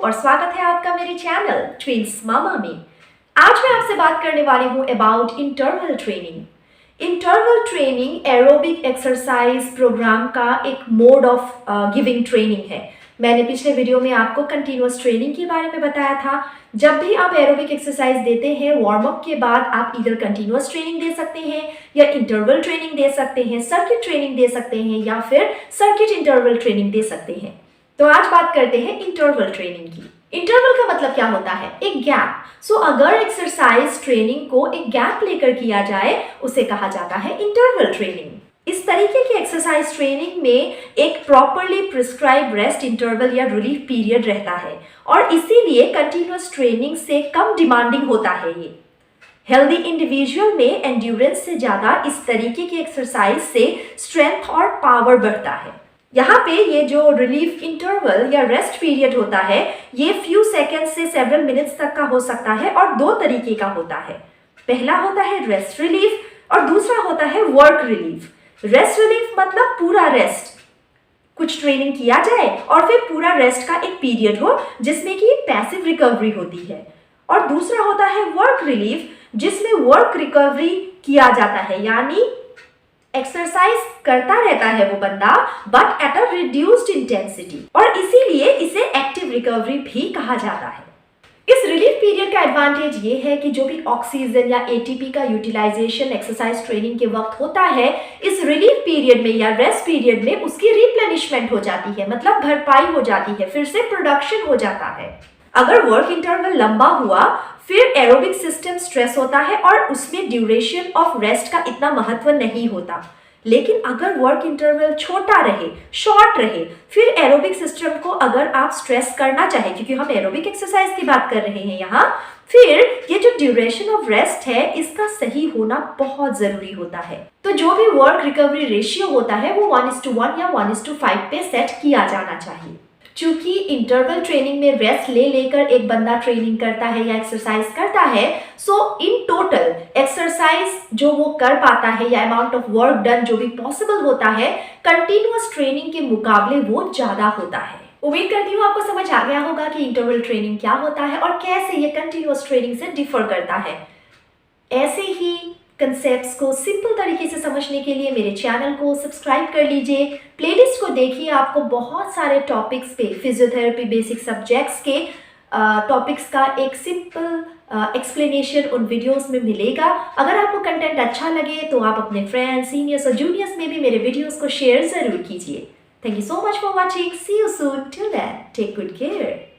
और स्वागत है आपका मेरे चैनल ट्विंस मामा में। आज मैं आपसे बात करने वाली हूँ about interval training. Interval training aerobic exercise program का एक मोड ऑफ गिविंग ट्रेनिंग है। मैंने पिछले वीडियो में आपको कंटिन्यूअस ट्रेनिंग के बारे में बताया था। जब भी आप एरोबिक एक्सरसाइज देते हैं वार्म अप के बाद आप इधर कंटिन्यूअस ट्रेनिंग दे सकते हैं या इंटरवल ट्रेनिंग दे सकते हैं, सर्किट ट्रेनिंग दे सकते हैं या फिर सर्किट इंटरवल ट्रेनिंग दे सकते हैं। तो आज बात करते हैं इंटरवल ट्रेनिंग की। इंटरवल का मतलब क्या होता है? एक गैप। सो अगर एक्सरसाइज ट्रेनिंग को एक गैप लेकर किया जाए उसे कहा जाता है इंटरवल ट्रेनिंग। इस तरीके की एक्सरसाइज ट्रेनिंग में एक प्रॉपरली प्रिस्क्राइब रेस्ट इंटरवल या रिलीफ पीरियड रहता है और इसीलिए कंटिन्यूअस ट्रेनिंग से कम डिमांडिंग होता है। ये हेल्दी इंडिविजुअल में एंड्योरेंस से ज्यादा इस तरीके की एक्सरसाइज से स्ट्रेंथ और पावर बढ़ता है। यहाँ पे ये जो रिलीफ इंटरवल या रेस्ट पीरियड होता है ये फ्यू सेकेंड्स से सेवरल मिनट्स तक का हो सकता है और दो तरीके का होता है। पहला होता है रेस्ट रिलीफ और दूसरा होता है वर्क रिलीफ। रेस्ट रिलीफ मतलब पूरा रेस्ट, कुछ ट्रेनिंग किया जाए और फिर पूरा रेस्ट का एक पीरियड हो जिसमें कि पैसिव रिकवरी होती है। और दूसरा होता है वर्क रिलीफ जिसमें वर्क रिकवरी किया जाता है, यानी एक्सरसाइज करता रहता है वो बंदा but at a reduced intensity और इसीलिए इसे एक्टिव रिकवरी भी कहा जाता है। इस रिलीफ पीरियड का एडवांटेज ये है कि जो भी ऑक्सीजन या एटीपी का यूटिलाइजेशन एक्सरसाइज ट्रेनिंग के वक्त होता है इस रिलीफ पीरियड में या रेस्ट पीरियड में उसकी रिप्लेनिशमेंट हो जाती है, मतलब भरपाई हो जाती है, फिर से प्रोडक्शन हो जाता है। अगर वर्क इंटरवल लंबा हुआ फिर एरोबिक सिस्टम स्ट्रेस होता है और उसमें ड्यूरेशन ऑफ रेस्ट का इतना महत्व नहीं होता। लेकिन अगर वर्क इंटरवल छोटा रहे, शॉर्ट रहे, फिर एरोबिक सिस्टम को अगर आप स्ट्रेस करना चाहें, क्योंकि हम एरोबिक एक्सरसाइज की बात कर रहे हैं यहाँ, फिर ये जो ड्यूरेशन ऑफ रेस्ट है इसका सही होना बहुत जरूरी होता है। तो जो भी वर्क रिकवरी रेशियो होता है वो 1:1 या 1:5 पे सेट किया जाना चाहिए। चूंकि इंटरवल ट्रेनिंग में रेस्ट ले लेकर एक बंदा ट्रेनिंग करता है या एक्सरसाइज करता है, सो इन टोटल एक्सरसाइज जो वो कर पाता है या अमाउंट ऑफ वर्क डन जो भी पॉसिबल होता है कंटिन्यूअस ट्रेनिंग के मुकाबले वो ज्यादा होता है। उम्मीद करती हूँ आपको समझ आ गया होगा कि इंटरवल ट्रेनिंग क्या होता है और कैसे ये कंटिन्यूअस ट्रेनिंग से डिफर करता है। ऐसे ही कंसेप्ट्स को सिंपल तरीके से समझने के लिए मेरे चैनल को सब्सक्राइब कर लीजिए, प्लेलिस्ट को देखिए, आपको बहुत सारे टॉपिक्स पे फिजियोथेरेपी बेसिक सब्जेक्ट्स के टॉपिक्स का एक सिंपल एक्सप्लेनेशन उन वीडियोस में मिलेगा। अगर आपको कंटेंट अच्छा लगे तो आप अपने फ्रेंड्स, सीनियर्स और जूनियर्स में भी मेरे वीडियोस को शेयर जरूर कीजिए। Thank you so much for watching. See you soon. Till then take good care.